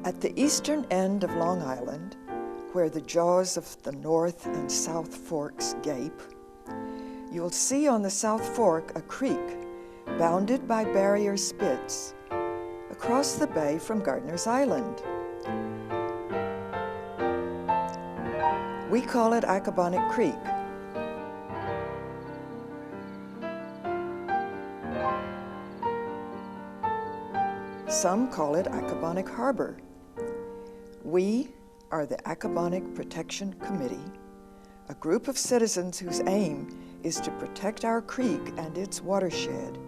At the eastern end of Long Island, where the jaws of the North and South Forks gape, you'll see on the South Fork a creek bounded by barrier spits across the bay from Gardiner's Island. We call it Accabonac Creek. Some call it Accabonac Harbor. We are the Accabonac Protection Committee, a group of citizens whose aim is to protect our creek and its watershed,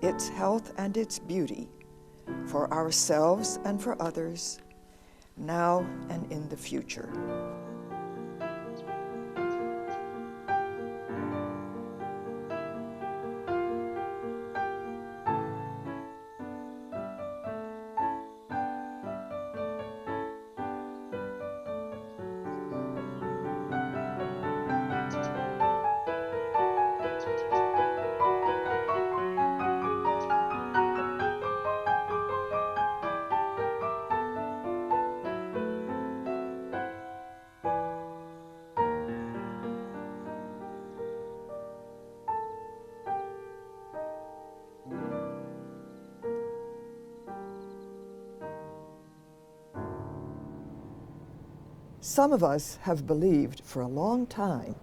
its health and its beauty, for ourselves and for others, now and in the future. Some of us have believed for a long time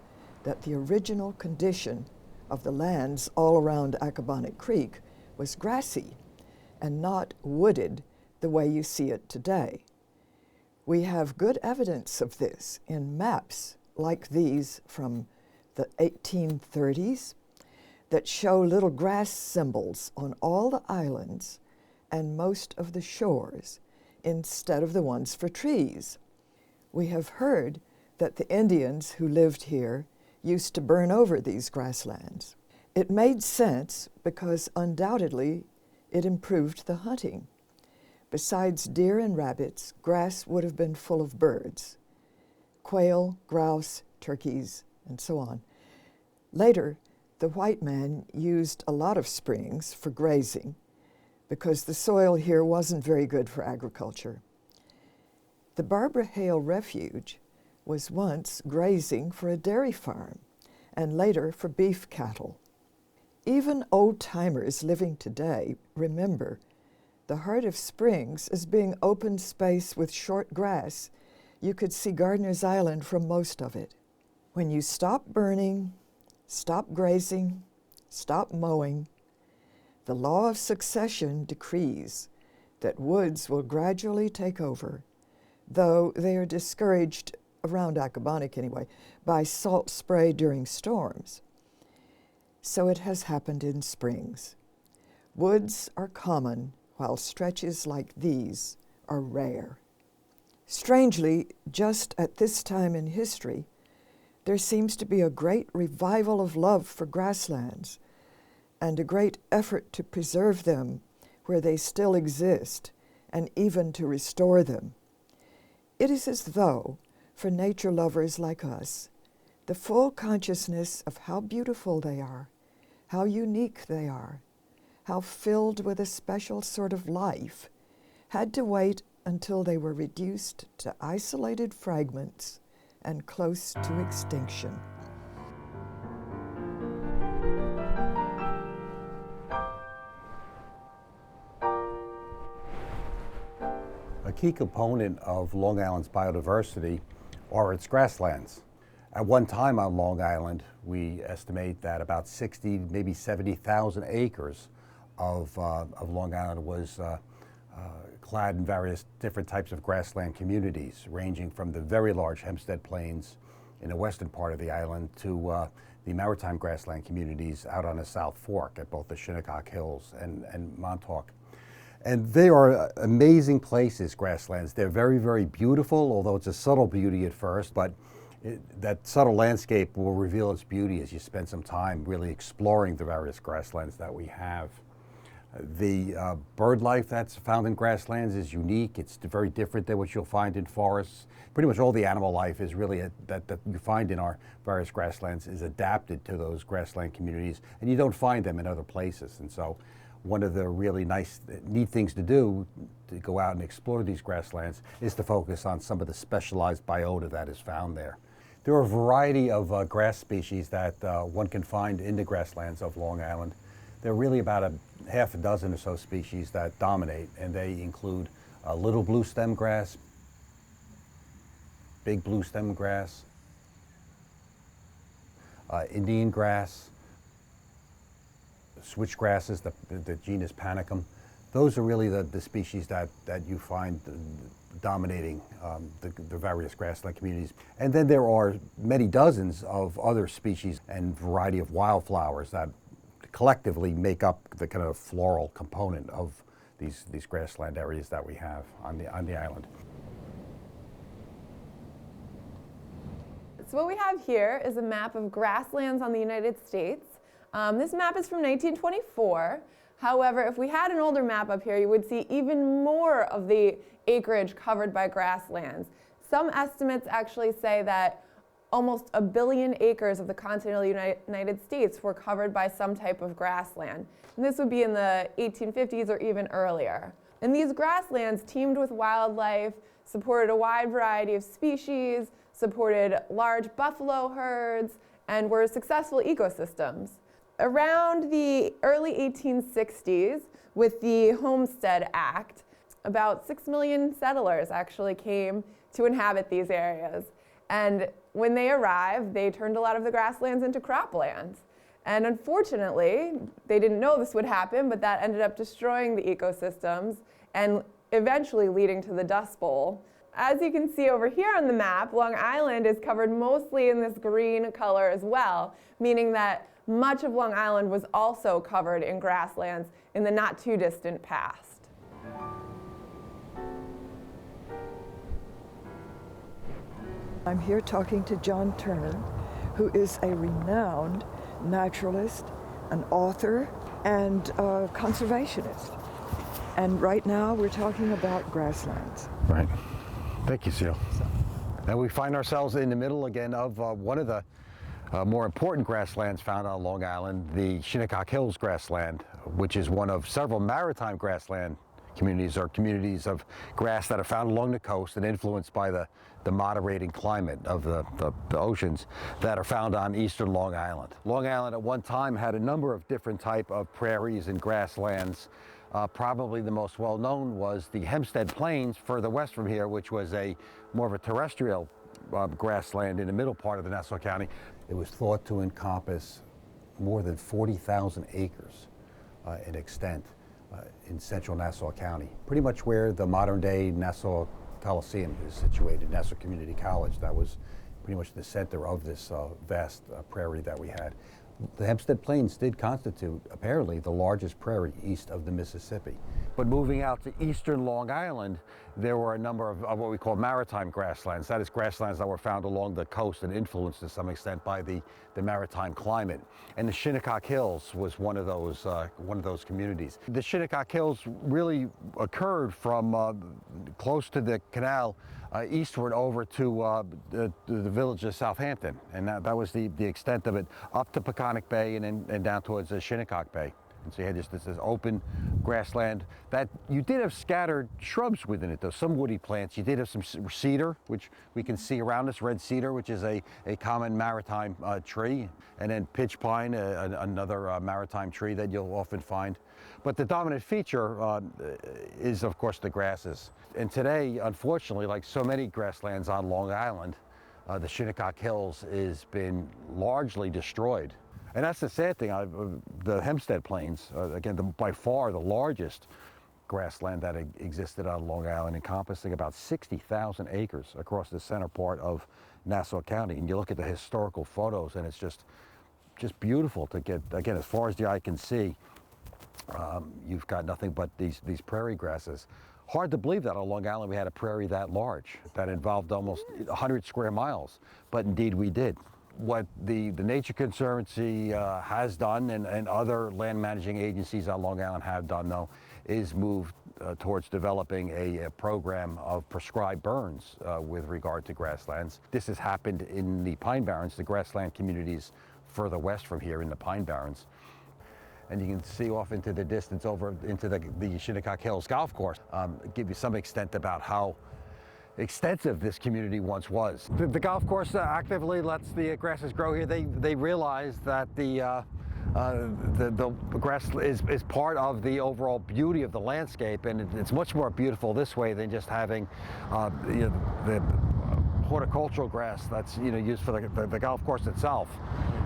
that the original condition of the lands all around Accabonac Creek was grassy and not wooded the way you see it today. We have good evidence of this in maps like these from the 1830s that show little grass symbols on all the islands and most of the shores instead of the ones for trees. We have heard that the Indians who lived here used to burn over these grasslands. It made sense because undoubtedly it improved the hunting. Besides deer and rabbits, grass would have been full of birds, quail, grouse, turkeys, and so on. Later, the white man used a lot of springs for grazing because the soil here wasn't very good for agriculture. The Barbara Hale Refuge was once grazing for a dairy farm and later for beef cattle. Even old-timers living today remember the heart of Springs as being open space with short grass. You could see Gardiner's Island from most of it. When you stop burning, stop grazing, stop mowing, the law of succession decrees that woods will gradually take over, though they are discouraged, around Accabonac anyway, by salt spray during storms. So it has happened in Springs. Woods are common, while stretches like these are rare. Strangely, just at this time in history, there seems to be a great revival of love for grasslands and a great effort to preserve them where they still exist and even to restore them. It is as though, for nature lovers like us, the full consciousness of how beautiful they are, how unique they are, how filled with a special sort of life, had to wait until they were reduced to isolated fragments and close to extinction. A key component of Long Island's biodiversity are its grasslands. At one time on Long Island, we estimate that about 60, maybe 70,000 acres of Long Island was clad in various different types of grassland communities, ranging from the very large Hempstead Plains in the western part of the island to the maritime grassland communities out on the South Fork at both the Shinnecock Hills and Montauk. And they are amazing places, grasslands. They're very, very beautiful, although it's a subtle beauty at first, but that subtle landscape will reveal its beauty as you spend some time really exploring the various grasslands that we have. The bird life that's found in grasslands is unique. It's very different than what you'll find in forests. Pretty much all the animal life is really that you find in our various grasslands is adapted to those grassland communities, and you don't find them in other places. And so One of the really neat things to do to go out and explore these grasslands is to focus on some of the specialized biota that is found there. There are a variety of grass species that one can find in the grasslands of Long Island. There are really about half a dozen or so species that dominate, and they include little blue stem grass, big blue stem grass, Indian grass, switchgrasses, the genus Panicum. Those are really the species that you find dominating the various grassland communities. And then there are many dozens of other species and variety of wildflowers that collectively make up the kind of floral component of these grassland areas that we have on the island. So what we have here is a map of grasslands on the United States. This map is from 1924. However, if we had an older map up here, you would see even more of the acreage covered by grasslands. Some estimates actually say that almost 1 billion acres of the continental United States were covered by some type of grassland. And this would be in the 1850s or even earlier. And these grasslands teemed with wildlife, supported a wide variety of species, supported large buffalo herds, and were successful ecosystems. Around the early 1860s, with the Homestead Act, about 6 million settlers actually came to inhabit these areas. And when they arrived, they turned a lot of the grasslands into croplands. And unfortunately, they didn't know this would happen, but that ended up destroying the ecosystems and eventually leading to the Dust Bowl. As you can see over here on the map, Long Island is covered mostly in this green color as well, meaning that much of Long Island was also covered in grasslands in the not too distant past. I'm here talking to John Turner, who is a renowned naturalist, an author, and a conservationist. And right now we're talking about grasslands. Right. Thank you, Seal. And we find ourselves in the middle again of one of the more important grasslands found on Long Island, the Shinnecock Hills grassland, which is one of several maritime grassland communities, or communities of grass that are found along the coast and influenced by the moderating climate of the oceans that are found on eastern Long Island. Long Island at one time had a number of different type of prairies and grasslands. Probably the most well-known was the Hempstead Plains further west from here, which was more of a terrestrial grassland in the middle part of the Nassau County. It was thought to encompass more than 40,000 acres in extent in central Nassau County, pretty much where the modern-day Nassau Coliseum is situated, Nassau Community College. That was pretty much the center of this vast prairie that we had. The Hempstead Plains did constitute, apparently, the largest prairie east of the Mississippi. But moving out to eastern Long Island, there were a number of what we call maritime grasslands. That is, grasslands that were found along the coast and influenced to some extent by the maritime climate. And the Shinnecock Hills was one of those communities. The Shinnecock Hills really occurred from close to the canal eastward over to the village of Southampton, and that was the extent of it, up to Accabonac Bay and down towards Shinnecock Bay. And so you had this open grassland that you did have scattered shrubs within it, though, some woody plants. You did have some cedar, which we can see around us, red cedar, which is a common maritime tree, and then pitch pine, another maritime tree that you'll often find. But the dominant feature is, of course, the grasses. And today, unfortunately, like so many grasslands on Long Island, the Shinnecock Hills has been largely destroyed. And that's the sad thing. The Hempstead Plains, again, by far the largest grassland that existed on Long Island, encompassing about 60,000 acres across the center part of Nassau County. And you look at the historical photos, and it's just beautiful to get, again, as far as the eye can see. You've got nothing but these prairie grasses. Hard to believe that on Long Island we had a prairie that large, that involved almost 100 square miles, but indeed we did. What the Nature Conservancy has done, and other land managing agencies on Long Island have done, though, is move towards developing a program of prescribed burns with regard to grasslands. This has happened in the Pine Barrens, the grassland communities further west from here in the Pine Barrens. and you can see off into the distance over into the Shinnecock Hills golf course. Give you some extent about how extensive this community once was. The golf course actively lets the grasses grow here. They realize that the grass is part of the overall beauty of the landscape, and it's much more beautiful this way than just having the horticultural grass that's used for the golf course itself.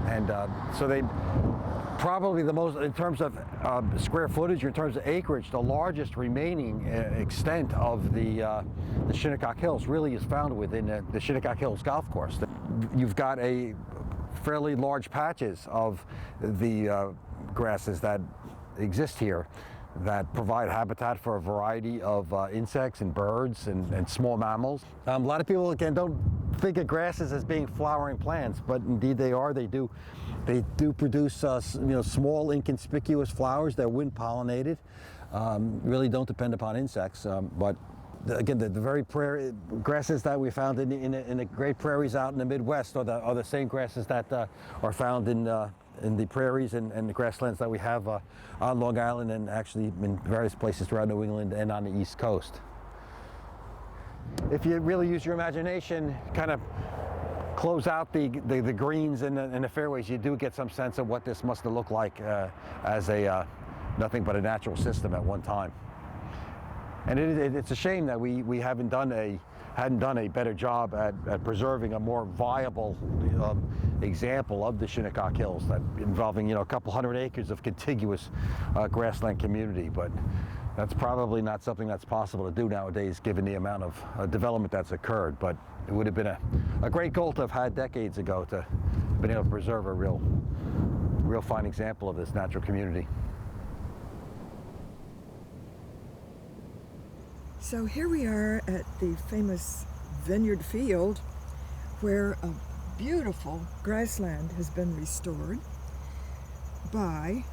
And so they probably the most, in terms of square footage, or in terms of acreage, the largest remaining extent of the Shinnecock Hills really is found within the Shinnecock Hills golf course. You've got a fairly large patches of the grasses that exist here that provide habitat for a variety of insects and birds and small mammals. A lot of people, again, don't think of grasses as being flowering plants, but indeed they are. They do produce small inconspicuous flowers. They're wind pollinated. Really don't depend upon insects, but again, the very grasses that we found in the great prairies out in the Midwest are the same grasses that are found in the prairies and the grasslands that we have on Long Island, and actually in various places throughout New England and on the East Coast. If you really use your imagination, kind of close out the greens and the fairways, you do get some sense of what this must have looked like as nothing but a natural system at one time. And it's a shame that we hadn't done a better job at preserving a more viable example of the Shinnecock Hills, that involving a couple hundred acres of contiguous grassland community. But that's probably not something that's possible to do nowadays, given the amount of development that's occurred. But it would have been a great goal to have had decades ago, to have been able to preserve a real fine example of this natural community. So here we are at the famous vineyard field, where a beautiful grassland has been restored by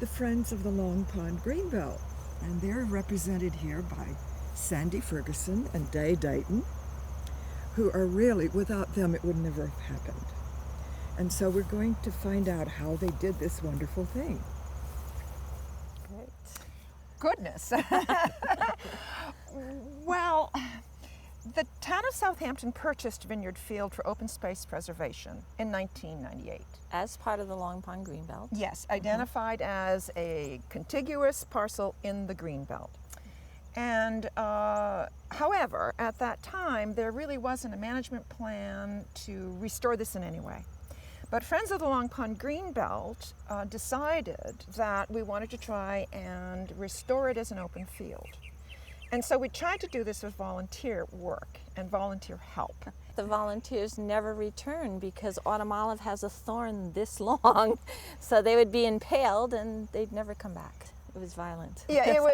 the Friends of the Long Pond Greenbelt. And they're represented here by Sandy Ferguson and Day Dayton, who are really, without them it would never have happened. And so we're going to find out how they did this wonderful thing. Goodness. Well, the town of Southampton purchased Vineyard Field for open space preservation in 1998. As part of the Long Pond Greenbelt? Yes, identified as a contiguous parcel in the Greenbelt. And however, at that time, there really wasn't a management plan to restore this in any way. But Friends of the Long Pond Greenbelt decided that we wanted to try and restore it as an open field. And so we tried to do this with volunteer work and volunteer help. The volunteers never returned because autumn olive has a thorn this long, so they would be impaled and they'd never come back. It was violent. Yeah,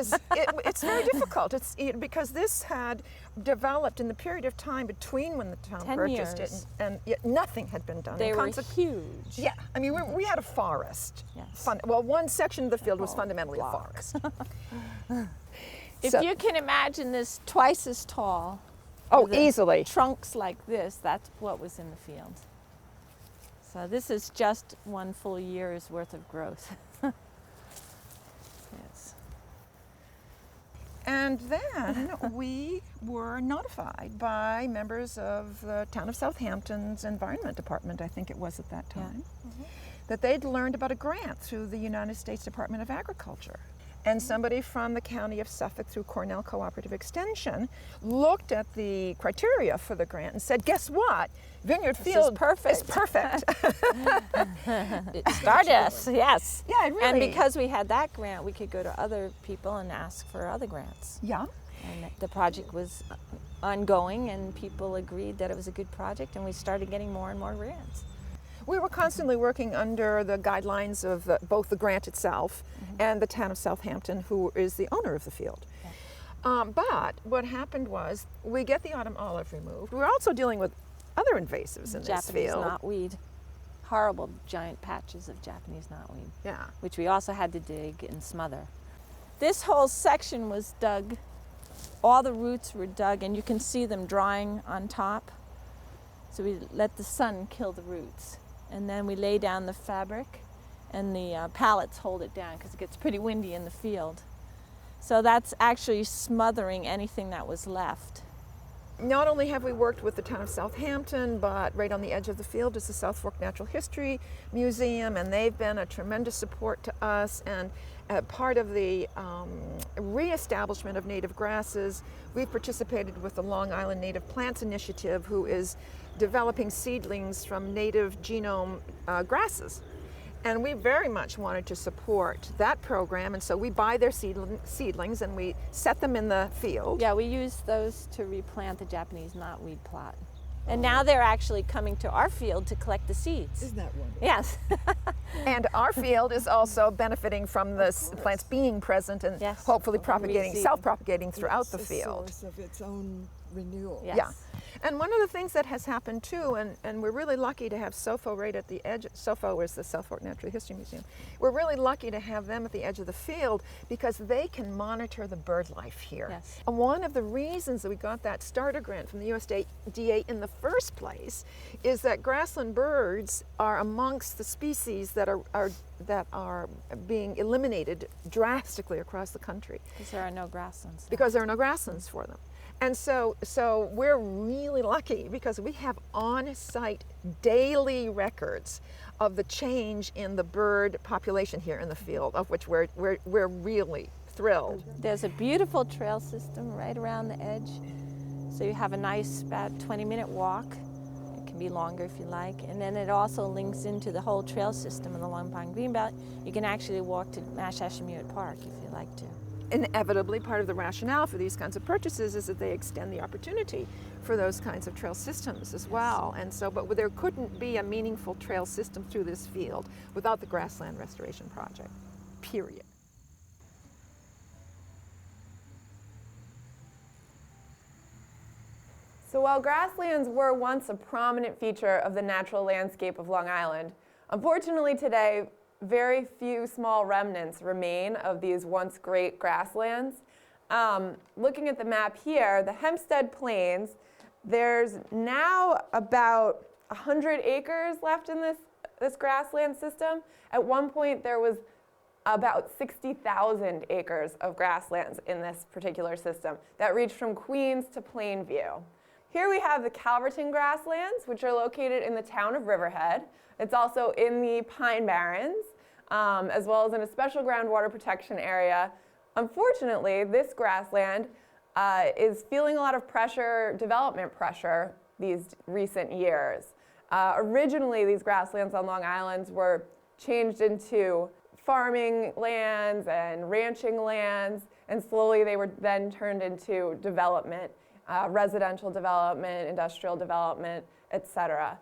it's very difficult. Because this had developed in the period of time between when the town 10 purchased years. it and yet nothing had been done. They were huge. Yeah, I mean, we had a forest. Yes. Well, one section of the field was whole fundamentally block. a forest. If So- you can imagine this twice as tall, Oh, with easily. trunks like this, that's what was in the field. So this is just one full year's worth of growth. Yes. And then we were notified by members of the town of Southampton's Environment Department, I think it was at that time, that they'd learned about a grant through the United States Department of Agriculture. And somebody from the county of Suffolk through Cornell Cooperative Extension looked at the criteria for the grant and said, guess what? Vineyard Field is perfect. is perfect. It started us, yes. Yeah, it really. And because we had that grant, we could go to other people and ask for other grants. Yeah. And the project was ongoing, and people agreed that it was a good project, and we started getting more and more grants. We were constantly working under the guidelines of both the grant itself and the town of Southampton, who is the owner of the field. But what happened was, we get the autumn olive removed. We're also dealing with other invasives in this Japanese field. knotweed, horrible giant patches of Japanese knotweed, Yeah. which we also had to dig and smother. This whole section was dug. All the roots were dug, and you can see them drying on top. So we let the sun kill the roots. And then we lay down the fabric, and the pallets hold it down because it gets pretty windy in the field. So that's actually smothering anything that was left. Not only have we worked with the town of Southampton, but right on the edge of the field is the South Fork Natural History Museum, and they've been a tremendous support to us. And part of the reestablishment of native grasses, we've participated with the Long Island Native Plants Initiative, who is developing seedlings from native genome grasses. And we very much wanted to support that program, and so we buy their seedlings and we set them in the field. Yeah, we use those to replant the Japanese knotweed plot. And now they're actually coming to our field to collect the seeds. Isn't that wonderful? Yes. And our field is also benefiting from the plants being present and Yes. hopefully propagating, Reseed. self-propagating throughout It's the a field. source of its own renewal. Yes. Yeah. And one of the things that has happened too, and we're really lucky to have SOFO right at the edge. SOFO is the South Fork Natural History Museum. We're really lucky to have them at the edge of the field because they can monitor the bird life here. Yes. And one of the reasons that we got that starter grant from the USDA in the first place is that grassland birds are amongst the species that are being eliminated drastically across the country. Because there are no grasslands. Because there are no grasslands for them. And so we're really lucky because we have on-site daily records of the change in the bird population here in the field, of which we're really thrilled. There's a beautiful trail system right around the edge. So you have a nice about 20-minute walk. It can be longer if you like. And then it also links into the whole trail system in the Long Pond Greenbelt. You can actually walk to Mashashamuet Park if you like to. Inevitably, part of the rationale for these kinds of purchases is that they extend the opportunity for those kinds of trail systems as well. And so, but there couldn't be a meaningful trail system through this field without the Grassland Restoration Project, period. So while grasslands were once a prominent feature of the natural landscape of Long Island, unfortunately today, very few small remnants remain of these once great grasslands. Looking at the map here, the Hempstead Plains, there's now about 100 acres left in this grassland system. At one point, there was about 60,000 acres of grasslands in this particular system that reached from Queens to Plainview. Here we have the Calverton grasslands, which are located in the town of Riverhead. It's also in the Pine Barrens, as well as in a special groundwater protection area. Unfortunately, this grassland is feeling a lot of pressure, development pressure, these recent years. Originally, these grasslands on Long Island were changed into farming lands and ranching lands, and slowly they were then turned into development, residential development, industrial development, etc.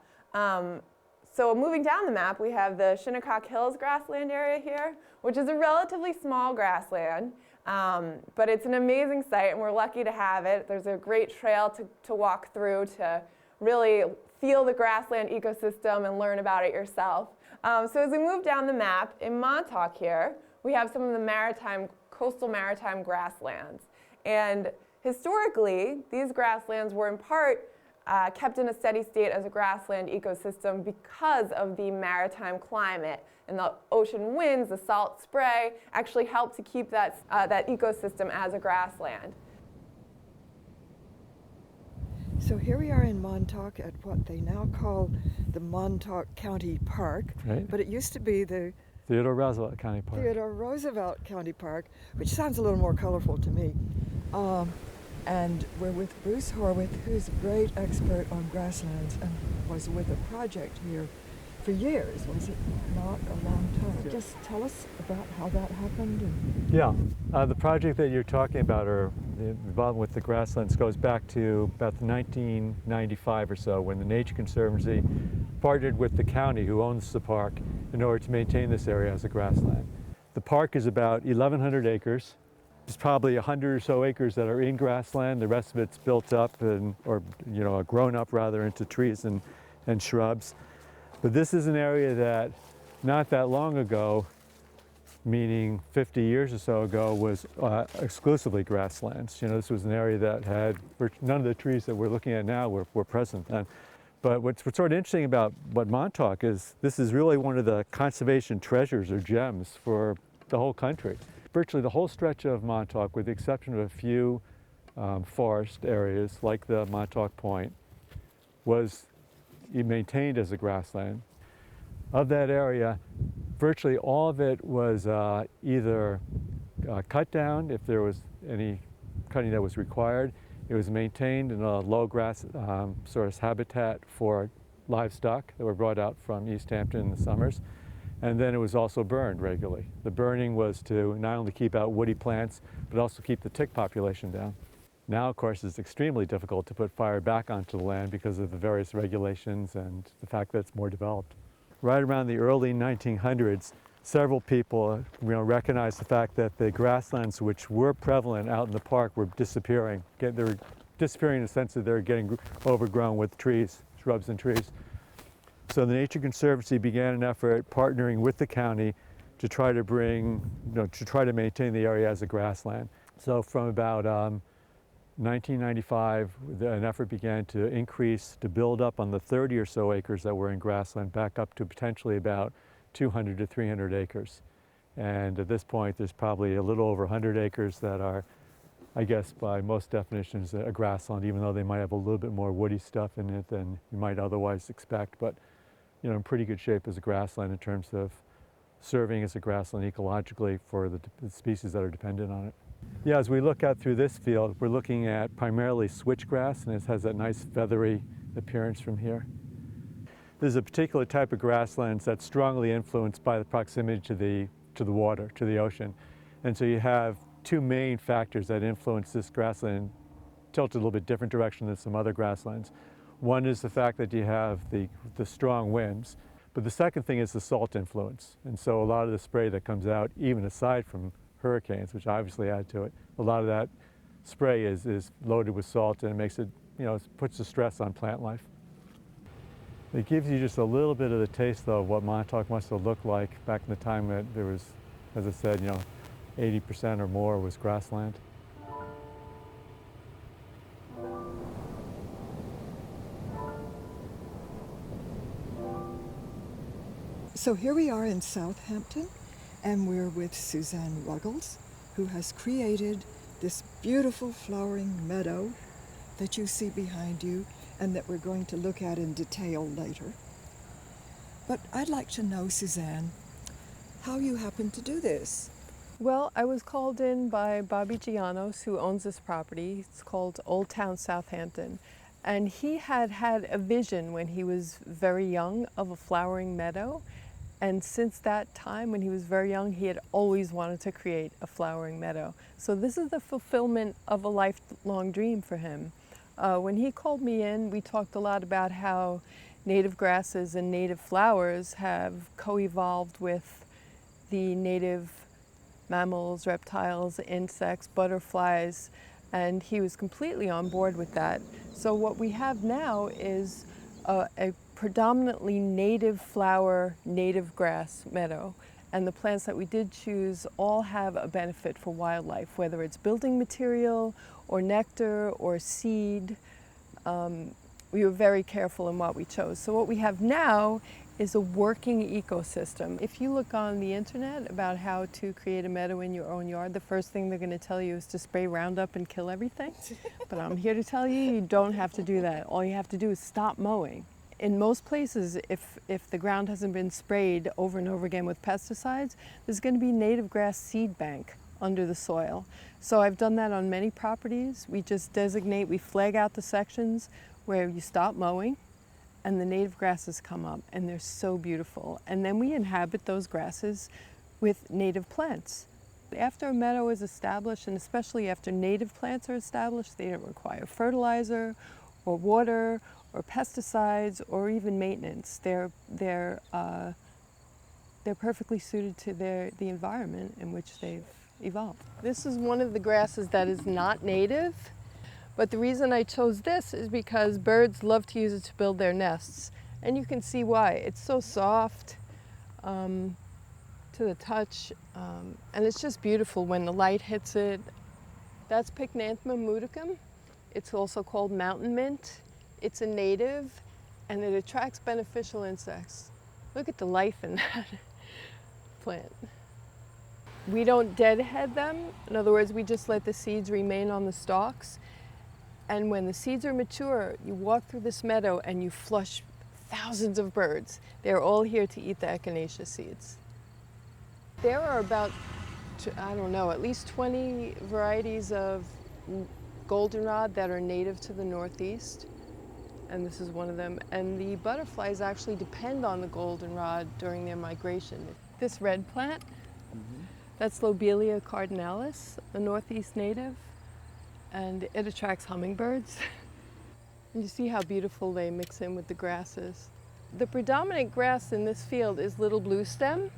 So moving down the map, we have the Shinnecock Hills grassland area here, which is a relatively small grassland, but it's an amazing site and we're lucky to have it. There's a great trail to walk through to really feel the grassland ecosystem and learn about it yourself. So as we move down the map, in Montauk here, we have some of the coastal maritime grasslands. And historically, these grasslands were in part kept in a steady state as a grassland ecosystem because of the maritime climate. And the ocean winds, the salt spray, actually help to keep that ecosystem as a grassland. So here we are in Montauk at what they now call the Montauk County Park, Right. but it used to be the Theodore Roosevelt County Park. Theodore Roosevelt County Park, which sounds a little more colorful to me. And we're with Bruce Horwith, who's a great expert on grasslands and was with a project here for years, was it not a long time? Yeah. Just tell us about how that happened. And Yeah, the project that you're talking about, or the involvement with the grasslands, goes back to about 1995 or so, when the Nature Conservancy partnered with the county, who owns the park, in order to maintain this area as a grassland. The park is about 1,100 acres. There's probably 100 or so acres that are in grassland. The rest of it's built up or grown up rather into trees and shrubs. But this is an area that not that long ago, meaning 50 years or so ago, was exclusively grasslands. This was an area that had none of the trees that we're looking at now were present then. But what's sort of interesting about what Montauk is, this is really one of the conservation treasures or gems for the whole country. Virtually the whole stretch of Montauk, with the exception of a few forest areas like the Montauk Point, was maintained as a grassland. Of that area, virtually all of it was either cut down if there was any cutting that was required. It was maintained in a low grass source habitat for livestock that were brought out from East Hampton in the summers. And then it was also burned regularly. The burning was to not only keep out woody plants, but also keep the tick population down. Now, of course, it's extremely difficult to put fire back onto the land because of the various regulations and the fact that it's more developed. Right around the early 1900s, several people recognized the fact that the grasslands which were prevalent out in the park were disappearing. They were disappearing in the sense that they're getting overgrown with trees, shrubs and trees. So the Nature Conservancy began an effort partnering with the county to try to maintain the area as a grassland. So from about 1995, an effort began to build up on the 30 or so acres that were in grassland back up to potentially about 200 to 300 acres. And at this point, there's probably a little over 100 acres that are, I guess, by most definitions, a grassland, even though they might have a little bit more woody stuff in it than you might otherwise expect. But, in pretty good shape as a grassland in terms of serving as a grassland ecologically for the species that are dependent on it. Yeah, as we look out through this field, we're looking at primarily switchgrass, and it has that nice feathery appearance from here. There's a particular type of grasslands that's strongly influenced by the proximity to the water, to the ocean. And so you have two main factors that influence this grassland, tilted a little bit different direction than some other grasslands. One is the fact that you have the strong winds, but the second thing is the salt influence. And so a lot of the spray that comes out, even aside from hurricanes, which obviously add to it, a lot of that spray is loaded with salt, and it makes it, puts the stress on plant life. It gives you just a little bit of the taste, though, of what Montauk must have looked like back in the time that there was, as I said, 80% or more was grassland. So here we are in Southampton, and we're with Suzanne Ruggles, who has created this beautiful flowering meadow that you see behind you and that we're going to look at in detail later. But I'd like to know, Suzanne, how you happened to do this. Well, I was called in by Bobby Gianos, who owns this property. It's called Old Town Southampton. And he had a vision when he was very young of a flowering meadow. And since that time, when he was very young, he had always wanted to create a flowering meadow. So this is the fulfillment of a lifelong dream for him. When he called me in, we talked a lot about how native grasses and native flowers have co-evolved with the native mammals, reptiles, insects, butterflies, and he was completely on board with that. So what we have now is a predominantly native flower, native grass meadow. And the plants that we did choose all have a benefit for wildlife, whether it's building material or nectar or seed. We were very careful in what we chose. So what we have now is a working ecosystem. If you look on the internet about how to create a meadow in your own yard, the first thing they're going to tell you is to spray Roundup and kill everything. But I'm here to tell you, you don't have to do that. All you have to do is stop mowing. In most places, if the ground hasn't been sprayed over and over again with pesticides, there's going to be native grass seed bank under the soil. So I've done that on many properties. We just designate, we flag out the sections where you stop mowing and the native grasses come up, and they're so beautiful. And then we inhabit those grasses with native plants. After a meadow is established, and especially after native plants are established, they don't require fertilizer or water or pesticides or even maintenance. They're perfectly suited to the environment in which they've evolved. This is one of the grasses that is not native, but the reason I chose this is because birds love to use it to build their nests. And you can see why. It's so soft to the touch, and it's just beautiful when the light hits it. That's Pycnanthemum muticum. It's also called mountain mint. It's a native, and it attracts beneficial insects. Look at the life in that plant. We don't deadhead them. In other words, we just let the seeds remain on the stalks. And when the seeds are mature, you walk through this meadow and you flush thousands of birds. They're all here to eat the Echinacea seeds. There are about, I don't know, at least 20 varieties of goldenrod that are native to the Northeast. And this is one of them. And the butterflies actually depend on the goldenrod during their migration. This red plant, that's Lobelia cardinalis, a Northeast native, and it attracts hummingbirds. And you see how beautiful they mix in with the grasses. The predominant grass in this field is little bluestem,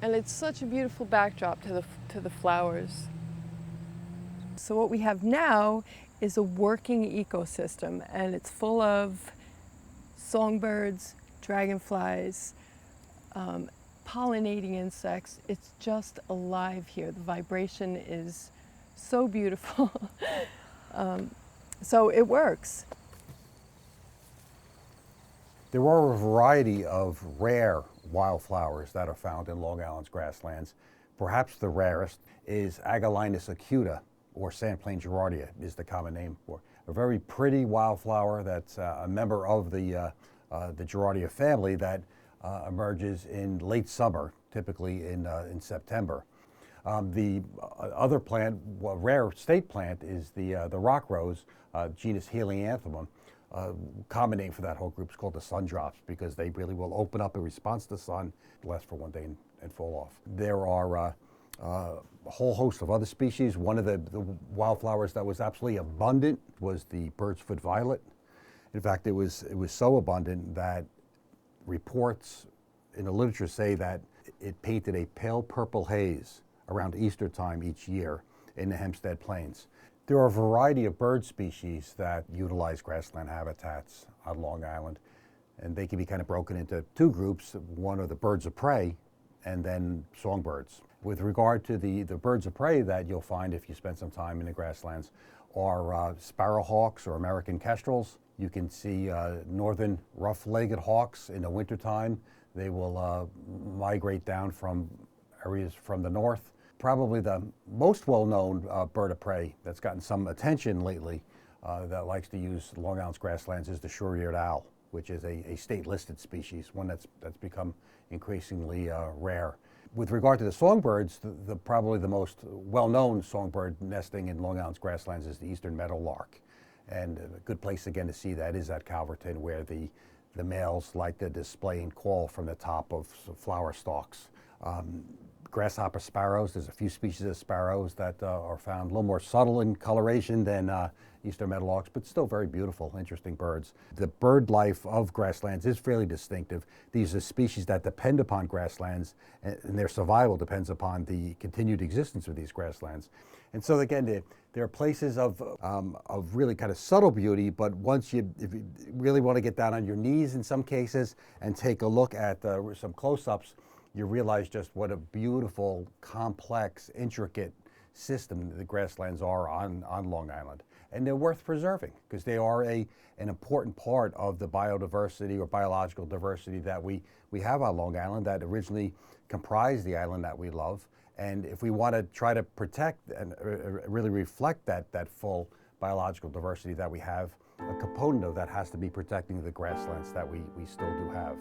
and it's such a beautiful backdrop to the flowers. So what we have now is a working ecosystem, and it's full of songbirds, dragonflies, pollinating insects. It's just alive here. The vibration is so beautiful. So it works. There are a variety of rare wildflowers that are found in Long Island's grasslands. Perhaps the rarest is Agalenus acuta, or sand plain gerardia is the common name for it. A very pretty wildflower that's a member of the gerardia family that emerges in late summer, typically in September. The other plant, rare state plant, is the rock rose, genus Helianthemum. Common name for that whole group is called the sundrops, because they really will open up in response to the sun, last for one day and fall off. There are a whole host of other species. One of the wildflowers that was absolutely abundant was the bird's foot violet. In fact, it was so abundant that reports in the literature say that it painted a pale purple haze around Easter time each year in the Hempstead Plains. There are a variety of bird species that utilize grassland habitats on Long Island, and they can be kind of broken into two groups. One are the birds of prey, and then songbirds. With regard to the birds of prey that you'll find if you spend some time in the grasslands are sparrowhawks or American kestrels. You can see northern rough-legged hawks in the wintertime. They will migrate down from areas from the north. Probably the most well-known bird of prey that's gotten some attention lately that likes to use Long Island's grasslands is the short-eared owl, which is a state-listed species, one that's become increasingly rare. With regard to the songbirds, probably the most well-known songbird nesting in Long Island's grasslands is the eastern meadowlark. And a good place again to see that is at Calverton, where the males like to display and call from the top of flower stalks. Grasshopper sparrows, there's a few species of sparrows that are found a little more subtle in coloration than eastern meadowlarks, but still very beautiful, interesting birds. The bird life of grasslands is fairly distinctive. These are species that depend upon grasslands, and their survival depends upon the continued existence of these grasslands. And so again, there are places of really kind of subtle beauty, but if you really want to get down on your knees in some cases and take a look at some close-ups, you realize just what a beautiful, complex, intricate system the grasslands are on Long Island. And they're worth preserving because they are an important part of the biodiversity or biological diversity that we have on Long Island that originally comprised the island that we love. And if we want to try to protect and really reflect that full biological diversity that we have, a component of that has to be protecting the grasslands that we still do have.